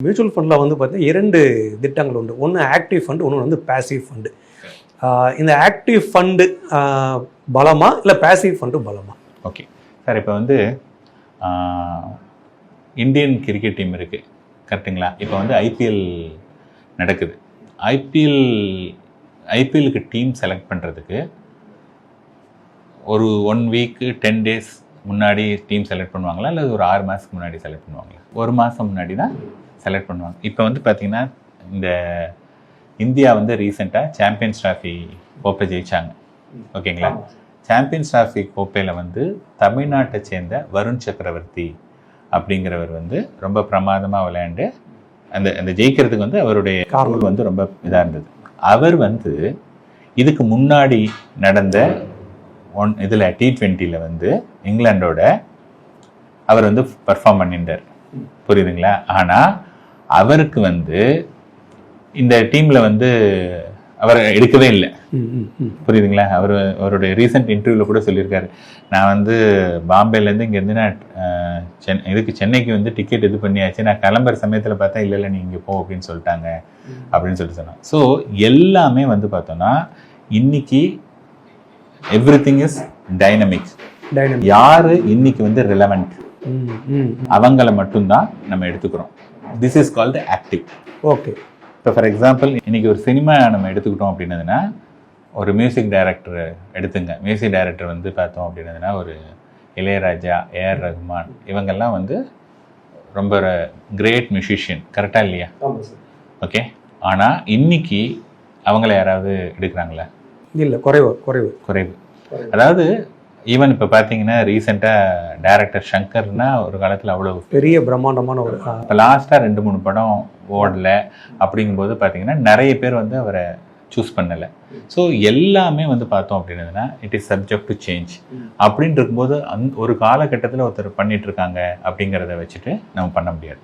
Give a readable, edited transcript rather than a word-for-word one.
Mutual ஃபண்டில் வந்து பார்த்தீங்கன்னா 2 திட்டங்கள் உண்டு. ஒன்று ஆக்டிவ் ஃபண்டு, ஒன்று வந்து பேசிவ் ஃபண்டு. இந்த ஆக்டிவ் ஃபண்டு பலமா இல்லை பேசிவ் ஃபண்டு பலமா? ஓகே சார், இப்போ வந்து இந்தியன் கிரிக்கெட் டீம் இருக்குது கரெக்டுங்களா? இப்போ வந்து ஐபிஎல் நடக்குது. ஐபிஎலுக்கு டீம் செலக்ட் பண்ணுறதுக்கு ஒரு 1 வீக்கு 10 டேஸ் முன்னாடி டீம் செலக்ட் பண்ணுவாங்களா, இல்லை ஒரு 6 மாதத்துக்கு முன்னாடி செலக்ட் பண்ணுவாங்களா? 1 மாதம் முன்னாடி தான் செலக்ட் பண்ணுவாங்க. இப்போ வந்து பார்த்திங்கன்னா இந்த இந்தியா வந்து ரீசெண்டாக சாம்பியன்ஸ் டிராஃபி கோப்பை ஜெயிச்சாங்க. ஓகேங்களா? சாம்பியன்ஸ் டிராஃபி கோப்பையில் வந்து தமிழ்நாட்டை சேர்ந்த வருண் சக்கரவர்த்தி அப்படிங்கிறவர் வந்து ரொம்ப பிரமாதமாக விளையாண்டு அந்த ஜெயிக்கிறதுக்கு வந்து அவருடைய காரணம் வந்து ரொம்ப இதாக இருந்தது. அவர் வந்து இதுக்கு முன்னாடி நடந்த இதில் T20 வந்து இங்கிலாண்டோட அவர் வந்து பர்ஃபார்ம் பண்ணிட்டார். புரியுதுங்களா? ஆனால் அவருக்கு வந்து இந்த டீமில் வந்து அவர் எடுக்கவே இல்லை. புரியுதுங்களா? அவருடைய ரீசெண்ட் இன்டர்வியூவில் கூட சொல்லியிருக்காரு, நான் வந்து பாம்பேலேருந்து இங்கேருந்து நான் இதுக்கு சென்னைக்கு வந்து டிக்கெட் இது பண்ணியாச்சு, நான் கிளம்புற சமயத்தில் பார்த்தா இல்லை நீ இங்கே போ அப்படின்னு சொல்லிட்டாங்க அப்படின்னு சொல்லிட்டு சொன்னாங்க. ஸோ எல்லாமே வந்து பார்த்தோன்னா இன்னைக்கு எவ்ரிதிங் இஸ் டைனமிக்ஸ். யாரு இன்னைக்கு வந்து ரிலவெண்ட் அவங்கள மட்டும்தான் நம்ம எடுத்துக்கிறோம். This is called active. Okay. இப்போ ஃபார் எக்ஸாம்பிள் இன்னைக்கு ஒரு சினிமா நம்ம எடுத்துக்கிட்டோம் அப்படின்னதுன்னா, ஒரு மியூசிக் டைரக்டர் எடுத்துங்க. மியூசிக் டைரக்டர் வந்து பார்த்தோம் அப்படின்னதுன்னா ஒரு இளையராஜா, ஏஆர் ரஹ்மான், இவங்கெல்லாம் வந்து ரொம்ப கிரேட் மியூசிஷியன். கரெக்டாக இல்லையா? ஓகே. ஆனால் இன்னைக்கு அவங்கள யாராவது எடுக்கிறாங்களா? இல்லை, குறைவு. அதாவது ஈவன் இப்போ பார்த்தீங்கன்னா ரீசெண்டாக டைரக்டர் சங்கர்னா ஒரு காலத்தில் அவ்வளோ பெரிய பிரம்மாண்டமான ஒரு இப்போ லாஸ்ட்டாக 2-3 படம் ஓடல அப்படிங்கும்போது பார்த்தீங்கன்னா நிறைய பேர் வந்து அவரை சூஸ் பண்ணலை. ஸோ எல்லாமே வந்து பார்த்தோம் அப்படின்னதுன்னா it is subject to change. அப்படின்னு இருக்கும்போது ஒரு காலகட்டத்தில் ஒருத்தர் பண்ணிட்டு இருக்காங்க அப்படிங்கிறத வச்சுட்டு நம்ம பண்ண முடியாது.